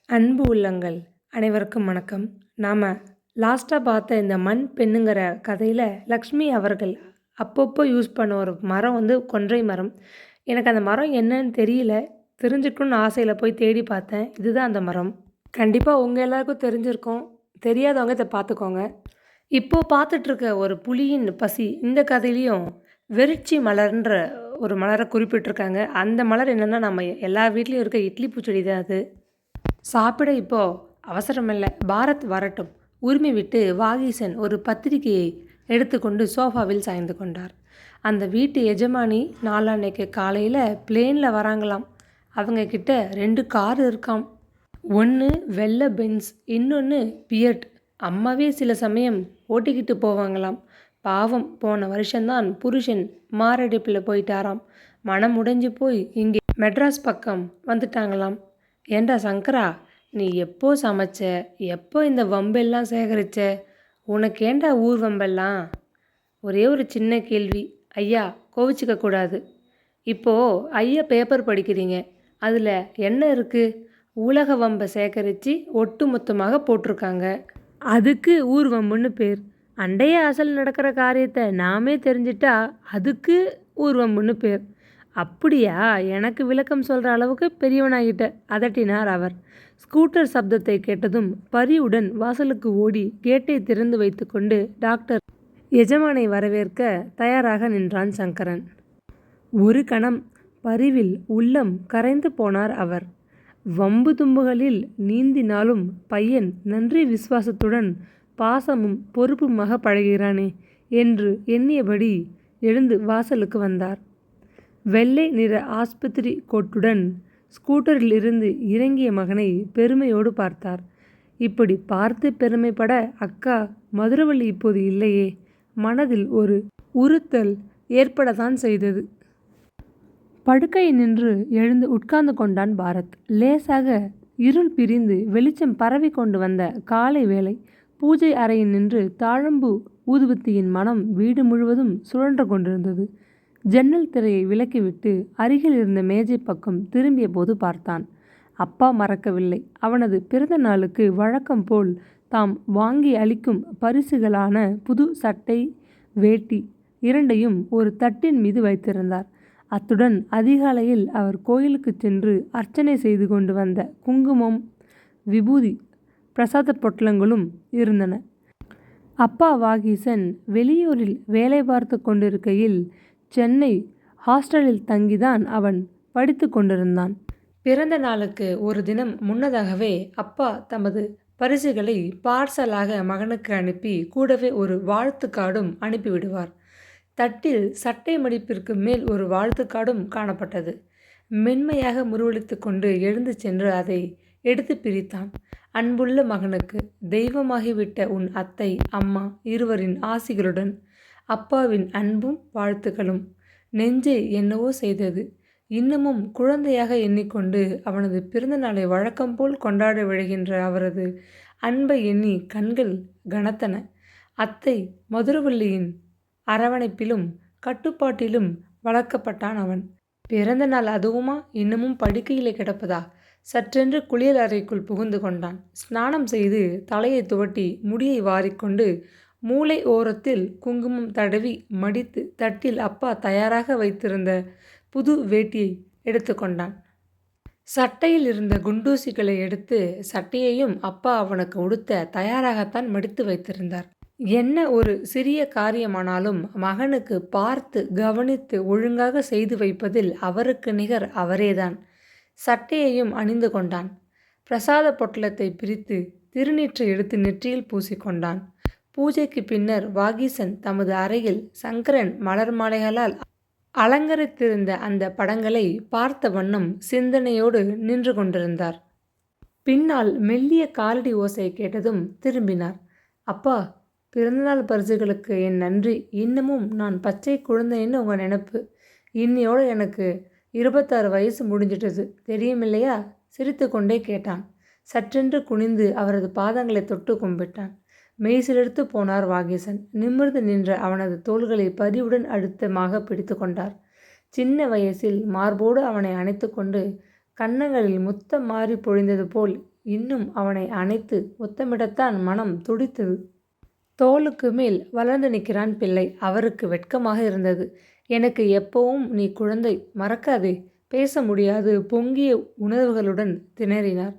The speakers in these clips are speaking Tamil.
அன்பு உள்ளங்கள் அனைவருக்கும் வணக்கம். நாம் லாஸ்ட்டாக பார்த்த இந்த மண் பெண்ணுங்கிற கதையில் லக்ஷ்மி அவர்கள் அப்பப்போ யூஸ் பண்ண ஒரு மரம் கொன்றை மரம். எனக்கு அந்த மரம் என்னன்னு தெரியல, தெரிஞ்சுக்கணுன்னு ஆசையில் போய் தேடி பார்த்தேன். இதுதான் அந்த மரம். கண்டிப்பாக உங்கள் எல்லாருக்கும் தெரிஞ்சிருக்கும். தெரியாதவங்க இதை பார்த்துக்கோங்க. இப்போது பார்த்துட்ருக்க ஒரு புலியின் பசி இந்த கதையிலையும் வெறிச்சி மலர்ன்ற ஒரு மலரை குறிப்பிட்டிருக்காங்க. அந்த மலர் என்னென்னா நம்ம எல்லா வீட்லேயும் இருக்க இட்லி பூச்செடி தான் அது. சாப்பிட இப்போ அவசரமில்லை, பாரத் வரட்டும். உரிமை விட்டு வாகீசன் ஒரு பத்திரிகையை எடுத்துக்கொண்டு சோஃபாவில் சாய்ந்து கொண்டார். அந்த வீட்டு எஜமானி நாளான்னைக்கு காலையில் பிளேனில் வராங்களாம். அவங்க கிட்ட 2 கார் இருக்காம். ஒன்று வெள்ளை பென்ஸ், இன்னொன்று பியட். அம்மாவே சில சமயம் ஓட்டிக்கிட்டு போவாங்களாம். பாவம், போன வருஷம்தான் புருஷன் மாரடைப்பில் போயிட்டாராம். மனம் உடைஞ்சு போய் இங்கே மெட்ராஸ் பக்கம் வந்துட்டாங்களாம். ஏண்டா சங்கரா, நீ எப்போ சமைச்ச, எப்போ இந்த வம்பெல்லாம் சேகரிச்ச? உனக்கு ஏண்டா ஊர் வம்பெல்லாம்? ஒரே ஒரு சின்ன கேள்வி ஐயா, கோவிச்சிக்க கூடாது. இப்போது ஐயா பேப்பர் படிக்கிறீங்க, அதில் என்ன இருக்குது? உலக வம்பை சேகரித்து ஒட்டு மொத்தமாக போட்டிருக்காங்க. அதுக்கு ஊர் வம்புன்னு பேர். அண்டைய அசல் நடக்கிற காரியத்தை நாமே தெரிஞ்சிட்டா அதுக்கு ஊர் வம்புன்னு பேர். அப்படியா? எனக்கு விளக்கம் சொல்கிற அளவுக்கு பெரியவனாகிட்ட, அதட்டினார் அவர். ஸ்கூட்டர் சப்தத்தை கேட்டதும் பரிவுடன் வாசலுக்கு ஓடி கேட்டை திறந்து வைத்து கொண்டு டாக்டர் எஜமானை வரவேற்க தயாராக நின்றான் சங்கரன். ஒரு கணம் பரிவில் உள்ளம் கரைந்து போனார் அவர். வம்பு தும்புகளில் நீந்தினாலும் பையன் நன்றி விசுவாசத்துடன் பாசமும் பொறுப்புமாக பழகிறானே என்று எண்ணியபடி எழுந்து வாசலுக்கு வந்தார். வெள்ளை நிற ஆஸ்பத்திரி கோட்டுடன் ஸ்கூட்டரில் இருந்து இறங்கிய மகனை பெருமையோடு பார்த்தார். இப்படி பார்த்து பெருமைப்பட அக்கா மதுரவள்ளி இப்போது இல்லையே. மனதில் ஒரு உறுத்தல் ஏற்படத்தான் செய்தது. படுக்கையை நின்று எழுந்து உட்கார்ந்து கொண்டான் பாரத். லேசாக இருள் பிரிந்து வெளிச்சம் பரவி கொண்டு வந்த காலை வேளை. பூஜை அறையில் நின்று தாழம்பூ ஊதுபத்தியின் மனம் வீடு முழுவதும் சுழன்று கொண்டிருந்தது. ஜன்னல் திரையை விலக்கிவிட்டு அருகில் இருந்த மேஜை பக்கம் திரும்பிய போது பார்த்தான். அப்பா மறக்கவில்லை. அவனது பிறந்த நாளுக்கு வழக்கம் போல் தாம் வாங்கி அளிக்கும் பரிசுகளான புது சட்டை, வேட்டி இரண்டையும் ஒரு தட்டின் மீது வைத்திருந்தார். அத்துடன் அதிகாலையில் அவர் கோயிலுக்கு சென்று அர்ச்சனை செய்து கொண்டு வந்த குங்குமம், விபூதி, பிரசாத பொட்டலங்களும் இருந்தன. அப்பா வாகீசன் வெளியூரில் வேலை பார்த்து கொண்டிருக்கையில் சென்னை ஹாஸ்டலில் தங்கிதான் அவன் படித்து கொண்டிருந்தான். பிறந்த நாளுக்கு ஒரு தினம் முன்னதாகவே அப்பா தமது பரிசுகளை பார்சலாக மகனுக்கு அனுப்பி கூடவே ஒரு வாழ்த்து கார்டும் அனுப்பிவிடுவார். தட்டில் சட்டை மடிப்பிற்கு மேல் ஒரு வாழ்த்து கார்டும் காணப்பட்டது. மென்மையாக முருவளித்து கொண்டு எழுந்து சென்று அதை எடுத்து பிரித்தான். அன்புள்ள மகனுக்கு, தெய்வமாகிவிட்ட உன் அத்தை, அம்மா இருவரின் ஆசிகளுடன் அப்பாவின் அன்பும் வாழ்த்துக்களும். நெஞ்சை என்னவோ செய்தது. இன்னமும் குழந்தையாக எண்ணிக்கொண்டு அவனது பிறந்த நாளை வழக்கம் போல் கொண்டாட விழுகின்ற அவரது அன்பை எண்ணி கண்கள் கனத்தன. அத்தை மதுரவள்ளியின் அரவணைப்பிலும் கட்டுப்பாட்டிலும் வளர்க்கப்பட்டான் அவன். பிறந்த நாள் அதுவுமா? இன்னமும் படுக்கையிலே கிடப்பதா? சற்றென்று குளியல் அறைக்குள் புகுந்து கொண்டான். ஸ்நானம் செய்து தலையை துவட்டி முடியை வாரிக்கொண்டு மூளை ஓரத்தில் குங்குமம் தடவி மடித்து தட்டில் அப்பா தயாராக வைத்திருந்த புது வேட்டியை எடுத்துக்கொண்டான். சட்டையில் இருந்த குண்டூசிகளை எடுத்து சட்டையையும் அப்பா அவனுக்கு உடுத்த தயாராகத்தான் மடித்து வைத்திருந்தார். என்ன ஒரு சிறிய காரியமானாலும் மகனுக்கு பார்த்து கவனித்து ஒழுங்காக செய்து வைப்பதில் அவருக்கு நிகர் அவரேதான். சட்டையையும் அணிந்து கொண்டான். பிரசாத பொட்டலத்தை பிரித்து திருநீற்றை எடுத்து நெற்றியில் பூசிக்கொண்டான். பூஜைக்கு பின்னர் வாகீசன் தமது அறையில் சங்கரன் மலர் மாலைகளால் அலங்கரித்திருந்த அந்த படங்களை பார்த்த வண்ணம் சிந்தனையோடு நின்று கொண்டிருந்தார். பின்னால் மெல்லிய காலடி ஓசை கேட்டதும் திரும்பினார். அப்பா, பிறந்தநாள் பரிசுகளுக்கு என் நன்றி. இன்னமும் நான் பச்சை குழந்தைன்னு உங்கள் நினப்பு. இன்னையோடு எனக்கு 26 வயசு முடிஞ்சிட்டது, தெரியுமில்லையா? சிரித்து கொண்டே கேட்டான். சற்றென்று குனிந்து அவரது பாதங்களை தொட்டு கும்பிட்டான். மெய்சிலிர்த்து போனார் வாகீசன். நிமிர்ந்து நின்ற அவனது தோள்களை பரிவுடன் அழுத்தமாக பிடித்து கொண்டார். சின்ன வயசில் மார்போடு அவனை அணைத்து கொண்டு கன்னங்களில் முத்தம் மாறி பொழிந்தது போல் இன்னும் அவனை அணைத்து முத்தமிடத்தான் மனம் துடித்தது. தோளுக்கு மேல் வளர்ந்து நிற்கிறான் பிள்ளை. அவருக்கு வெட்கமாக இருந்தது. எனக்கு எப்பவும் நீ குழந்தை, மறக்காதே. பேச முடியாது பொங்கிய உணர்வுகளுடன் திணறினார்.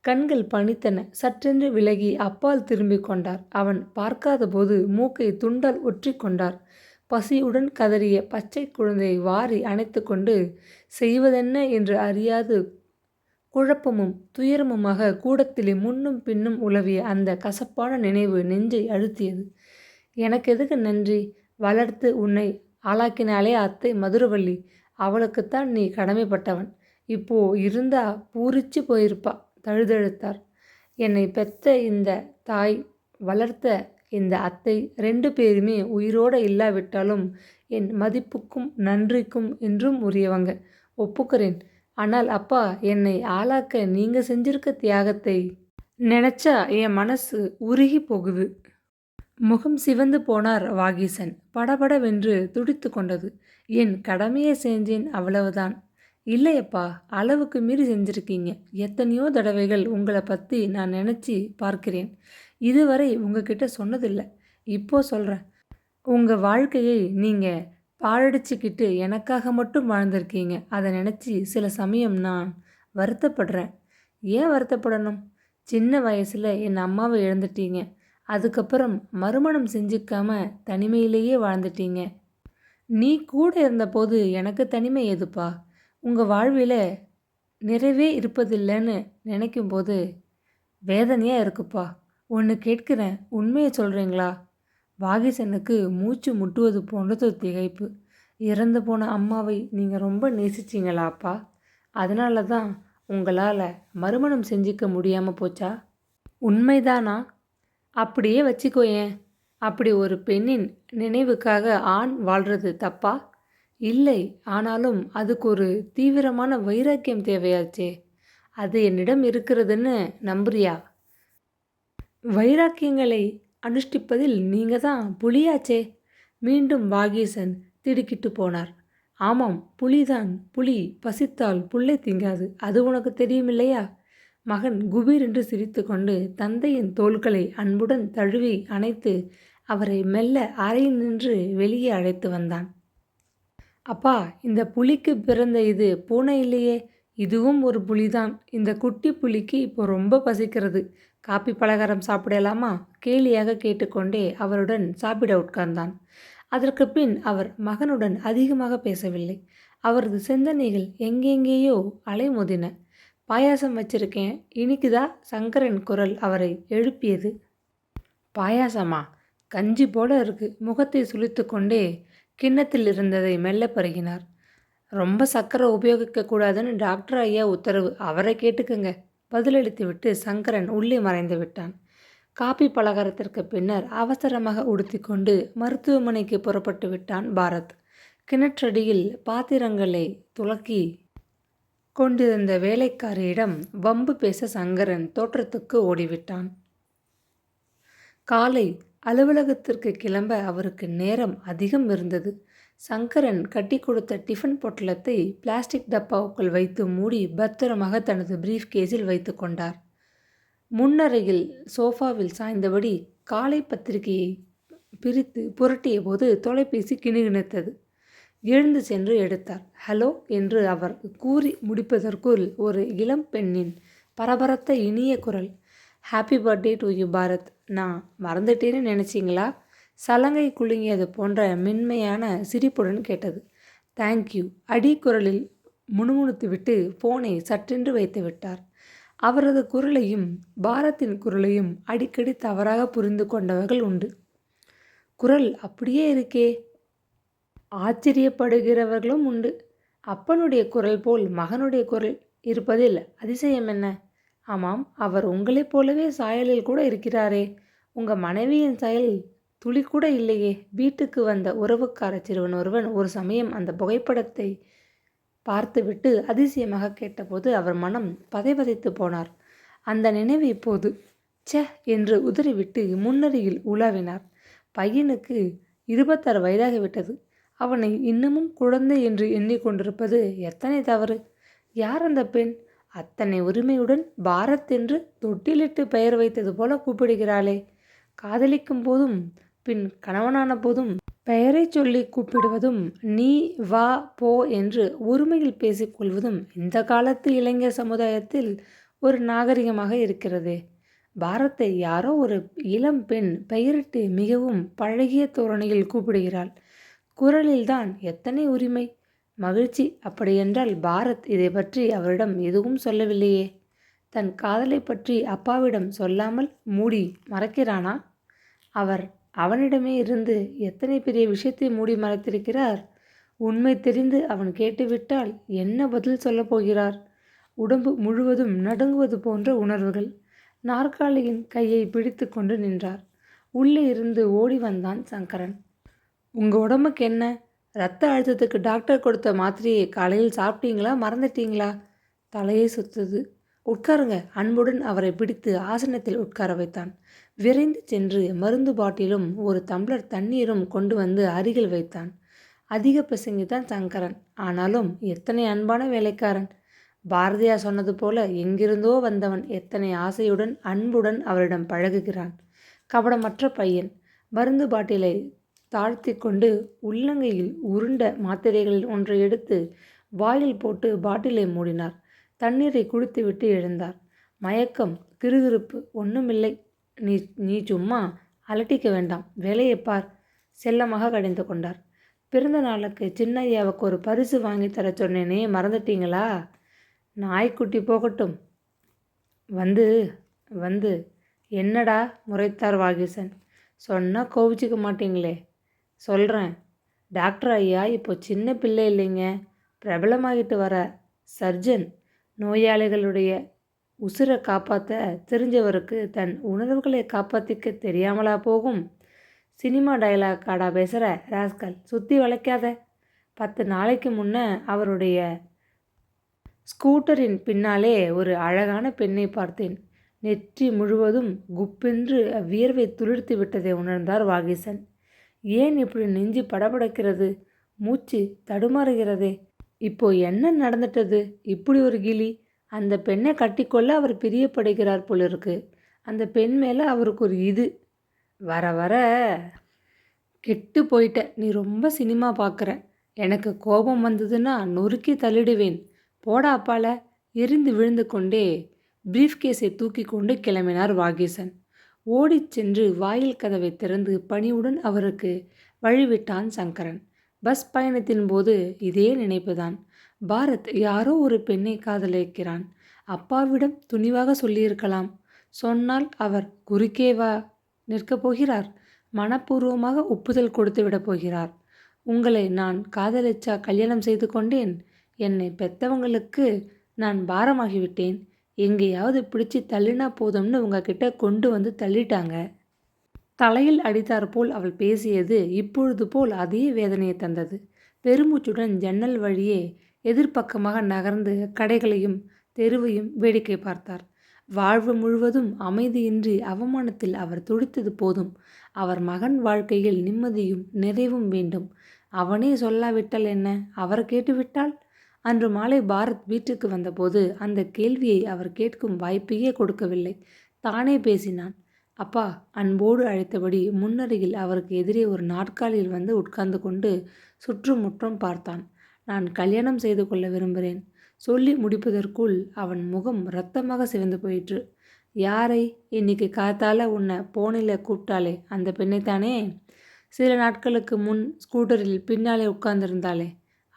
கண்கள் பனித்தன. சற்றென்று விலகி அப்பால் திரும்பிக் கொண்டார். அவன் பார்க்காத போது மூக்கை துண்டால் ஒற்றி கொண்டார். பசியுடன் கதறிய பச்சை குழந்தையை வாரி அணைத்து கொண்டு செய்வதென்ன என்று அறியாது குழப்பமும் துயரமுமாக கூடத்திலே முன்னும் பின்னும் உலவிய அந்த கசப்பான நினைவு நெஞ்சை அழுத்தியது. எனக்கு எதுக்கு நன்றி? வளர்த்து உன்னை ஆளாக்கினாலே அத்தை மதுரவள்ளி, அவளுக்குத்தான் நீ கடமைப்பட்டவன். இப்போ இருந்தா பூரிச்சு போயிருப்பா. தழுதழுத்தார். என்னை பெத்த இந்த தாய், வளர்த்த இந்த அத்தை 2 பேருமே உயிரோடு இல்லாவிட்டாலும் என் மதிப்புக்கும் நன்றிக்கும் என்றும் உரியவங்க. ஒப்புக்கிறேன். ஆனால் அப்பா, என்னை ஆளாக்க நீங்க செஞ்சிருக்க தியாகத்தை நினைச்சா என் மனசு உருகி போகுது. முகம் சிவந்து போனார் வாகீசன். படபடவென்று துடித்து கொண்டது. என் கடமையை செஞ்சேன், அவ்வளவுதான். இல்லையப்பா, அளவுக்கு மீறி செஞ்சிருக்கீங்க. எத்தனையோ தடவைகள் உங்களை பற்றி நான் நினச்சி பார்க்கிறேன். இதுவரை உங்ககிட்ட சொன்னதில்லை. இப்போ சொல்கிறேன். உங்கள் வாழ்க்கையை நீங்கள் பாழடிச்சுக்கிட்டு எனக்காக மட்டும் வாழ்ந்திருக்கீங்க. அதை நினச்சி சில சமயம் நான் வருத்தப்படுறேன். ஏன் வருத்தப்படணும்? சின்ன வயசில் என் அம்மாவை இழந்துட்டீங்க. அதுக்கப்புறம் மறுமணம் செஞ்சுக்காம தனிமையிலேயே வாழ்ந்துட்டீங்க. நீ கூட இருந்தபோது எனக்கு தனிமை எதுப்பா? உங்கள் வாழ்வில் நிறைவே இருப்பதில்லைன்னு நினைக்கும்போது வேதனையாக இருக்குப்பா. ஒன்று கேட்குறேன், உண்மையை சொல்கிறீங்களா? வாகீசனுக்கு மூச்சு முட்டுவது போன்றது திகைப்பு. இறந்து போன அம்மாவை நீங்கள் ரொம்ப நேசிச்சிங்களாப்பா? அதனால தான் உங்களால் மறுமணம் செஞ்சுக்க முடியாமல் போச்சா? உண்மைதானா? அப்படியே வச்சுக்கோயேன். அப்படி ஒரு பெண்ணின் நினைவுக்காக ஆண் வாழ்கிறது தப்பா? இல்லை. ஆனாலும் அதுக்கு ஒரு தீவிரமான வைராக்கியம் தேவையாச்சே. அது என்னிடம் இருக்கிறதுன்னு நம்புறியா? வைராக்கியங்களை அனுஷ்டிப்பதில் நீங்கள் தான் புலியாச்சே. மீண்டும் வாகீசன் திடுக்கிட்டு போனார். ஆமாம், புலிதான். புலி பசித்தால் புல்லை திங்காது. அது உனக்கு தெரியுமில்லையா? மகன் குபீரென்று சிரித்து கொண்டு தந்தையின் தோள்களை அன்புடன் தழுவி அணைத்து அவரை மெல்ல அறையில் நின்று வெளியே அழைத்து வந்தான். அப்பா, இந்த புலிக்கு பிறந்த இது பூனை இல்லையே. இதுவும் ஒரு புலிதான். இந்த குட்டி புலிக்கு இப்போ ரொம்ப பசிக்கிறது. காப்பி பலகாரம் சாப்பிடலாமா? கேலியாக கேட்டுக்கொண்டே அவருடன் சாப்பிட உட்கார்ந்தான். அதற்கு பின் அவர் மகனுடன் அதிகமாக பேசவில்லை. அவரது சிந்தனைகள் எங்கெங்கேயோ அலைமோதின. பாயாசம் வச்சிருக்கேன், இனிக்குதா? சங்கரன் குரல் அவரை எழுப்பியது. பாயாசமா? கஞ்சி போல இருக்கு. முகத்தை சுளித்து கொண்டே கிண்ணத்தில் இருந்ததை மெல்ல பருகினார். ரொம்ப சர்க்கரை உபயோகிக்கக்கூடாதுன்னு டாக்டர் ஐயா உத்தரவு. அவரை கேட்டுக்குங்க, பதிலளித்துவிட்டு சங்கரன் உள்ளே மறைந்து விட்டான். காப்பி பலகாரத்திற்கு பின்னர் அவசரமாக உடுத்தி கொண்டு மருத்துவமனைக்கு புறப்பட்டு விட்டான் பாரத். கிணற்றடியில் பாத்திரங்களை துலக்கி கொண்டிருந்த வேலைக்காரியிடம் வம்பு பேச சங்கரன் தோற்றத்துக்கு ஓடிவிட்டான். காலை அலுவலகத்திற்கு கிளம்ப அவருக்கு நேரம் அதிகம் இருந்தது. சங்கரன் கட்டி கொடுத்த டிஃபன் பொட்டலத்தை பிளாஸ்டிக் டப்பாவுக்குள் வைத்து மூடி பத்திரமாக தனது பிரீஃப் கேஸில் வைத்து கொண்டார். முன்னறையில் சோஃபாவில் சாய்ந்தபடி காலை பத்திரிகையை பிரித்து புரட்டிய போது தொலைபேசி கிணுகிணுத்தது. எழுந்து சென்று எடுத்தார். ஹலோ என்று அவர் கூறி முடிப்பதற்குள் ஒரு இளம் பெண்ணின் பரபரத்த இனிய குரல். Happy birthday to you Bharat. நான் மறந்துட்டேன்னு நினச்சிங்களா? சலங்கை குலுங்கியது போன்ற மென்மையான சிரிப்புடன் கேட்டது. தேங்க்யூ. அடிக்குரலில் முணுமுணுத்துவிட்டு ஃபோனை சற்றென்று வைத்து விட்டார். அவரது குரலையும் பாரத்தின் குரலையும் அடிக்கடி தவறாக புரிந்து கொண்டவர்கள் உண்டு. குரல் அப்படியே இருக்கே, ஆச்சரியப்படுகிறவர்களும் உண்டு. அப்பனுடைய குரல் போல் மகனுடைய குரல் இருப்பதில் அதிசயம் என்ன? ஆமாம், அவர் உங்களைப் போலவே சாயலில் கூட இருக்கிறாரே. உங்கள் மனைவியின் சாயல் துளி கூட இல்லையே. வீட்டுக்கு வந்த உறவுக்கார சிறுவன் ஒருவன் ஒரு சமயம் அந்த புகைப்படத்தை பார்த்துவிட்டு அதிசயமாக கேட்டபோது அவர் மனம் பதைபதைத்து போனார். அந்த நினைவு இப்போது ச்சே என்று உதறிவிட்டு முன்னறியில் உலாவினார். பையனுக்கு 26 வயதாகிவிட்டது. அவனை இன்னமும் குழந்தை என்று எண்ணிக்கொண்டிருப்பது எத்தனை தவறு! யார் அந்த பெண்? அத்தனை உரிமையுடன் பாரத் என்று தொட்டிலிட்டு பெயர் வைத்தது போல கூப்பிடுகிறாளே. காதலிக்கும் போதும் பின் கணவனான போதும் பெயரை சொல்லி கூப்பிடுவதும் நீ வா போ என்று உரிமையில் பேசிக்கொள்வதும் இந்த காலத்து இளைஞர் சமுதாயத்தில் ஒரு நாகரிகமாக இருக்கிறதே. பாரத்தை யாரோ ஒரு இளம் பெண் பெயரிட்டு மிகவும் பழகிய தோரணையில் கூப்பிடுகிறாள். குரலில்தான் எத்தனை உரிமை, மகிழ்ச்சி. அப்படியென்றால் பாரத் இதை பற்றி அவரிடம் எதுவும் சொல்லவில்லையே. தன் காதலை பற்றி அப்பாவிடம் சொல்லாமல் மூடி மறைக்கிறானா? அவர் அவனிடமே இருந்து எத்தனை பெரிய விஷயத்தை மூடி மறைத்திருக்கிறார். உண்மை தெரிந்து அவன் கேட்டுவிட்டால் என்ன பதில் சொல்லப் போகிறார்? உடம்பு முழுவதும் நடுங்குவது போன்ற உணர்வுகள். நாற்காலியின் கையை பிடித்து கொண்டு நின்றார். உள்ளே இருந்து ஓடி வந்தான் சங்கரன். உங்கள் உடம்புக்கு என்ன? இரத்த அழுத்தத்துக்கு டாக்டர் கொடுத்த மாத்திரையை காலையில் சாப்பிட்டீங்களா, மறந்துட்டீங்களா? தலையை சுத்துது. உட்காருங்க. அன்புடன் அவரை பிடித்து ஆசனத்தில் உட்கார வைத்தான். விரைந்து சென்று மருந்து பாட்டிலும் ஒரு டம்ளர் தண்ணீரும் கொண்டு வந்து அருகில் வைத்தான். அதிக பிரசங்கித்தான் சங்கரன். ஆனாலும் எத்தனை அன்பான வேலைக்காரன். பாரதியார் சொன்னது போல எங்கிருந்தோ வந்தவன் எத்தனை ஆசையுடன் அன்புடன் அவரிடம் பழகுகிறான். கபடமற்ற பையன். மருந்து பாட்டிலை தாழ்த்தி கொண்டு உள்ளங்கையில் உருண்ட மாத்திரைகளில் ஒன்றை எடுத்து வாயில் போட்டு பாட்டிலை மூடினார். தண்ணீரை குடித்துவிட்டு எழுந்தார். மயக்கம், கிறுகிறுப்பு ஒன்றுமில்லை. நீ நீ சும்மா அலட்டிக்க வேண்டாம், வேலையை பார். செல்லமாக கடிந்து கொண்டார். பிறந்த நாளுக்கு சின்னையாவுக்கு ஒரு பரிசு வாங்கி தர சொன்னேனே, மறந்துட்டீங்களா? நாய்க்குட்டி போகட்டும். வந்து வந்து என்னடா முறைத்தார் வாகீசன். சொன்னால் கோவிச்சிக்க மாட்டீங்களே. சொல்கிறேன். டாக்டர் ஐயா இப்போ சின்ன பிள்ளை இல்லைங்க, பிரபலமாகிட்டு வர சர்ஜன். நோயாளிகளுடைய உசுரை காப்பாற்ற தெரிஞ்சவருக்கு தன் உணர்வுகளை காப்பாற்றிக்க தெரியாமலா போகும்? சினிமா டயலாக் காடா பேசுகிற ராஸ்கல், சுற்றி வளைக்காத. 10 நாளைக்கு முன்னே அவருடைய ஸ்கூட்டரின் பின்னாலே ஒரு அழகான பெண்ணை பார்த்தேன். நெற்றி முழுவதும் குப்பென்று வியர்வை துளிர்த்து விட்டதை உணர்ந்தார் வாகீசன். ஏன் இப்படி நெஞ்சு படபடக்கிறது? மூச்சு தடுமாறுகிறதே. இப்போ என்ன நடந்துட்டது? இப்படி ஒரு கிளி. அந்த பெண்ணை கட்டிக்கொள்ள அவர் பிரியப்படுகிறார் போலிருக்கு. அந்த பெண் மேலே அவருக்கு ஒரு இது. வர வர கெட்டு போயிட்ட. நீ ரொம்ப சினிமா பார்க்குற. எனக்கு கோபம் வந்ததுன்னா நொறுக்கி தள்ளிடுவேன். போடா அப்பால. எரிந்து விழுந்து கொண்டே பிரீஃப் கேஸை தூக்கி கொண்டு கிளம்பினார் வாகீசன். ஓடிச் சென்று வாயில் கதவை திறந்து பணிவுடன் அவருக்கு வழிவிட்டான் சங்கரன். பஸ் பயணத்தின் போது இதே நினைப்புதான். பாரத் யாரோ ஒரு பெண்ணை காதலிக்கிறான். அப்பாவிடம் துணிவாக சொல்லியிருக்கலாம். சொன்னால் அவர் குறுக்கேவா நிற்கப் போகிறார்? மனப்பூர்வமாக ஒப்புதல் கொடுத்து விடப் போகிறார். உங்களை நான் காதலிச்சா கல்யாணம் செய்து கொண்டேன். என்னை பெத்தவங்களுக்கு நான் பாரமாகிவிட்டேன். எங்கேயாவது பிடிச்சி தள்ளினா போதும்னு உங்ககிட்ட கொண்டு வந்து தள்ளிட்டாங்க. தலையில் அடித்தாற்போல் அவள் பேசியது இப்பொழுது போல் அதே வேதனையை தந்தது. பெருமூச்சுடன் ஜன்னல் வழியே எதிர்ப்பக்கமாக நகர்ந்து கடைகளையும் தெருவையும் வேடிக்கை பார்த்தார். வாழ்வு முழுவதும் அமைதியின்றி அவமானத்தில் அவர் துடித்தது போதும். அவர் மகன் வாழ்க்கையில் நிம்மதியும் நிறைவும் வேண்டும். அவனே சொல்லாவிட்டால் என்ன? அவர் கேட்டுவிட்டால்? அன்று மாலை பாரத் வீட்டுக்கு வந்தபோது அந்த கேள்வியை அவர் கேட்கும் வாய்ப்பையே கொடுக்கவில்லை. தானே பேசினான். அப்பா, அன்போடு அழைத்தபடி முன்னருகில் அவருக்கு எதிரே ஒரு நாற்காலியில் வந்து உட்கார்ந்து கொண்டு சுற்றுமுற்றும் பார்த்தான். நான் கல்யாணம் செய்து கொள்ள விரும்புகிறேன். சொல்லி முடிப்பதற்குள் அவன் முகம் இரத்தமாக சிவந்து போயிற்று. யாரை? இன்னைக்கு காத்தால உன்னை போனில் கூப்பிட்டாலே அந்த பெண்ணைத்தானே? சில நாட்களுக்கு முன் ஸ்கூட்டரில் பின்னாலே உட்கார்ந்திருந்தாளே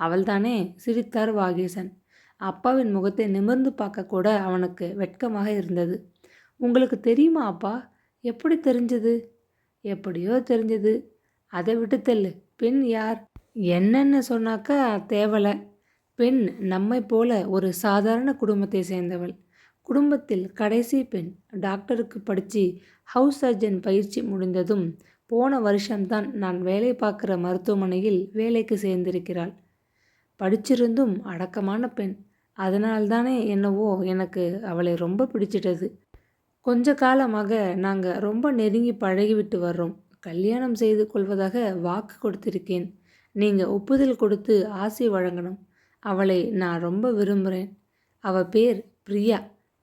அவள்தானே? சிரித்தார் வாகீசன். அப்பாவின் முகத்தை நிமிர்ந்து பார்க்க கூட அவனுக்கு வெட்கமாக இருந்தது. உங்களுக்கு தெரியுமா அப்பா? எப்படி தெரிஞ்சது? எப்படியோ தெரிஞ்சது. அதை விட்டு தள்ளு. பெண் யார்? என்னன்னு சொன்னாக்கா தேவலை. பெண் நம்மை போல ஒரு சாதாரண குடும்பத்தை சேர்ந்தவள். குடும்பத்தில் கடைசி பெண். டாக்டருக்கு படித்து ஹவுஸ் சர்ஜன் பயிற்சி முடிந்ததும் போன வருஷம்தான் நான் வேலை பார்க்குற மருத்துவமனையில் வேலைக்கு சேர்ந்திருக்கிறாள். படிச்சிருந்தும் அடக்கமான பெண். அதனால்தானே என்னவோ எனக்கு அவளை ரொம்ப பிடிச்சிட்டது. கொஞ்ச காலமாக நாங்கள் ரொம்ப நெருங்கி பழகிவிட்டு வர்றோம். கல்யாணம் செய்து கொள்வதாக வாக்கு கொடுத்திருக்கேன். நீங்கள் ஒப்புதல் கொடுத்து ஆசை வழங்கணும். அவளை நான் ரொம்ப விரும்புகிறேன். அவள் பேர் பிரியா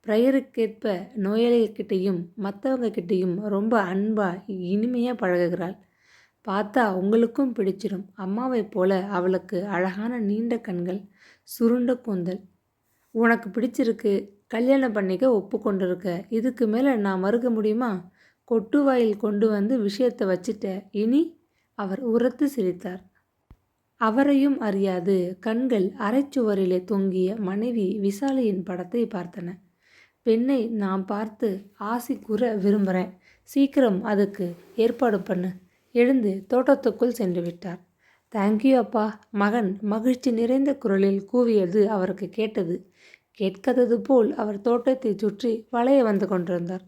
ப்ரேயருக்கேற்ப நோயாளிகிட்டேயும் மற்றவங்க கிட்டேயும் ரொம்ப அன்பாக இனிமையாக பழகுகிறாள். பார்த்தா உங்களுக்கும் பிடிச்சிடும். அம்மாவைப் போல அவளுக்கு அழகான நீண்ட கண்கள், சுருண்ட கூந்தல். உனக்கு பிடிச்சிருக்கு, கல்யாணம் பண்ணிக்க ஒப்புக்கொண்டிருக்க. இதுக்கு மேலே நான் மறுக்க முடியுமா? கொட்டுவாயில் கொண்டு வந்து விஷயத்தை வச்சிட்ட. இனி? அவர் உரத்து சிரித்தார். அவரையும் அறியாது கண்கள் அரைச்சுவரிலே தொங்கிய மனைவி விசாலியின் படத்தை பார்த்தன. பெண்ணை நான் பார்த்து ஆசி கூற விரும்புகிறேன். சீக்கிரம் அதுக்கு ஏற்பாடு பண்ணு. எழுந்து தோட்டத்துக்குள் சென்று விட்டார். தேங்க்யூ அப்பா, மகன் மகிழ்ச்சி நிறைந்த குரலில் கூவியது அவருக்கு கேட்டது. கேட்காதது போல் அவர் தோட்டத்தை சுற்றி வளைய வந்து கொண்டிருந்தார்.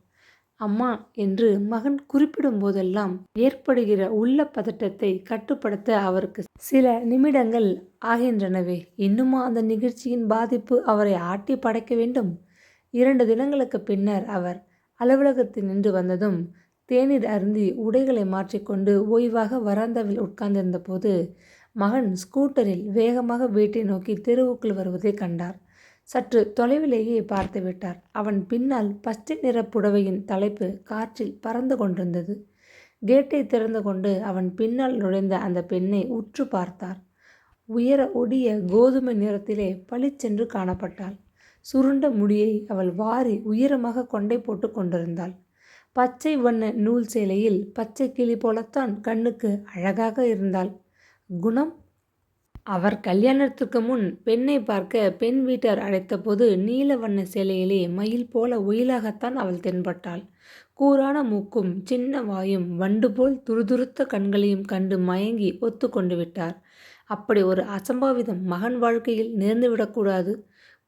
அம்மா என்று மகன் குறிப்பிடும் போதெல்லாம் ஏற்படுகிற உள்ள பதட்டத்தை கட்டுப்படுத்த அவருக்கு சில நிமிடங்கள் ஆகின்றனவே. இன்னுமா அந்த நிகழ்ச்சியின் பாதிப்பு அவரை ஆட்டி படைக்க வேண்டும்? 2 தினங்களுக்கு பின்னர் அவர் அலுவலகத்தில் நின்று வந்ததும் தேநீர் அருந்தி உடைகளை மாற்றிக்கொண்டு ஓய்வாக வராந்தாவில் உட்கார்ந்திருந்த போது மகன் ஸ்கூட்டரில் வேகமாக வீட்டை நோக்கி தெருவுக்குள் வருவதை கண்டார். சற்று தொலைவிலேயே பார்த்து விட்டார். அவன் பின்னால் பச்சை நிற புடவையின் தலைப்பு காற்றில் பறந்து கொண்டிருந்தது. கேட்டை திறந்து கொண்டு அவன் பின்னால் நுழைந்த அந்த பெண்ணை உற்று பார்த்தார். உயர ஒடிய கோதுமை நிறத்திலே பளிச்சென்று காணப்பட்டாள். சுருண்ட முடியை அவள் வாரி உயரமாக கொண்டை போட்டு கொண்டிருந்தாள். பச்சை வண்ண நூல் சேலையில் பச்சை கிளி போலத்தான் கண்ணுக்கு அழகாக இருந்தாள். குணம்? அவர் கல்யாணத்துக்கு முன் பெண்ணை பார்க்க பெண் வீட்டார் அழைத்தபோது நீல வண்ண சேலையிலே மயில் போல ஒயிலாகத்தான் அவள் தென்பட்டாள். கூரான மூக்கும் சின்ன வாயும் வண்டு போல் துருதுருத்த கண்களையும் கண்டு மயங்கி ஒத்து கொண்டு விட்டார். அப்படி ஒரு அசம்பாவிதம் மகன் வாழ்க்கையில் நேர்ந்துவிடக்கூடாது.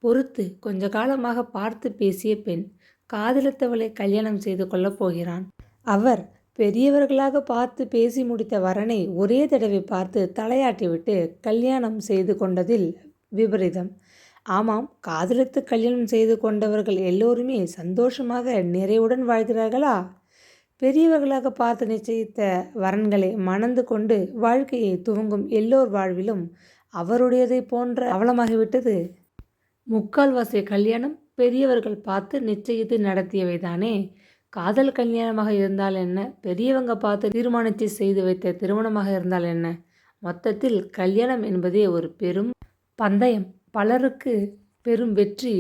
பொறுத்து கொஞ்ச காலமாக பார்த்து பேசிய பெண். காதலித்தவளை கல்யாணம் செய்து கொள்ளப் போகிறான். அவர் பெரியவர்களாக பார்த்து பேசி முடித்த வரனை ஒரே தடவை பார்த்து தலையாட்டிவிட்டு கல்யாணம் செய்து கொண்டதில் விபரீதம். ஆமாம், காதலித்து கல்யாணம் செய்து கொண்டவர்கள் எல்லோருமே சந்தோஷமாக நிறைவுடன் வாழ்கிறார்களா? பெரியவர்களாக பார்த்து நிச்சயித்த வரன்களை மணந்து கொண்டு வாழ்க்கையை துவங்கும் எல்லோர் வாழ்விலும் அவருடையதை போன்ற அவலமாகிவிட்டது. முக்கால்வாசி கல்யாணம் பெரியவர்கள் பார்த்து நிச்சயித்து நடத்தியவைதானே. காதல் கல்யாணமாக இருந்தால் என்ன, பெரியவங்க பார்த்து தீர்மானித்து செய்து வைத்த திருமணமாக இருந்தால் என்ன? மொத்தத்தில் கல்யாணம் என்பதே ஒரு பெரும் பந்தயம். பலருக்கு பெரும் வெற்றி,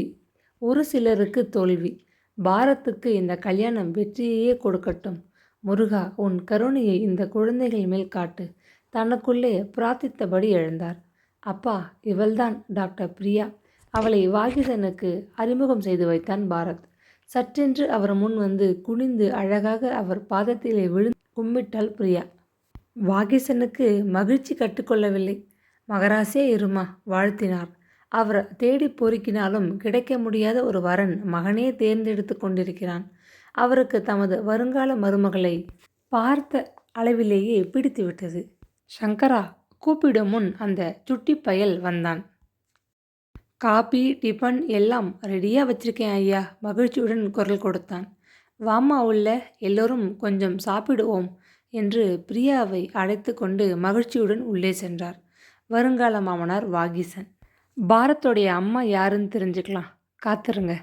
ஒரு சிலருக்கு தோல்வி. பாரத்துக்கு இந்த கல்யாணம் வெற்றியையே கொடுக்கட்டும். முருகா, உன் கருணையை இந்த குழந்தைகள் மேல் காட்டு. தனக்குள்ளே பிரார்த்தித்தபடி எழுந்தார். அப்பா, இவள்தான் டாக்டர் பிரியா. அவளை வாகிசனுக்கு அறிமுகம் செய்து வைத்தான் பாரத். சற்றென்று அவர் முன் வந்து குனிந்து அழகாக அவர் பாதத்திலே விழுந்து கும்பிட்டாள் பிரியா. வாகிசனுக்கு மகிழ்ச்சி கட்டுக்கொள்ளவில்லை. மகராசே இருமா வாழ்த்தினார். அவர் தேடி பொறுக்கினாலும் கிடைக்க முடியாத ஒரு வரன் மகனே தேர்ந்தெடுத்து கொண்டிருக்கிறான். அவருக்கு தமது வருங்கால மருமகளை பார்த்த அளவிலேயே பிடித்துவிட்டது. சங்கரா கூப்பிடும் முன் அந்த சுட்டி பயல் வந்தான். காபி டிஃபன் எல்லாம் ரெடியாக வச்சிருக்கேன் ஐயா, மகிழ்ச்சியுடன் குரல் கொடுத்தான். வாமா உள்ள, எல்லோரும் கொஞ்சம் சாப்பிடுவோம் என்று பிரியாவை அழைத்து கொண்டு மகிழ்ச்சியுடன் உள்ளே சென்றார் வருங்கால மாமனார் வாகிசன். பாரத்தோடைய அம்மா யாருன்னு தெரிஞ்சுக்கலாம், காத்துருங்க.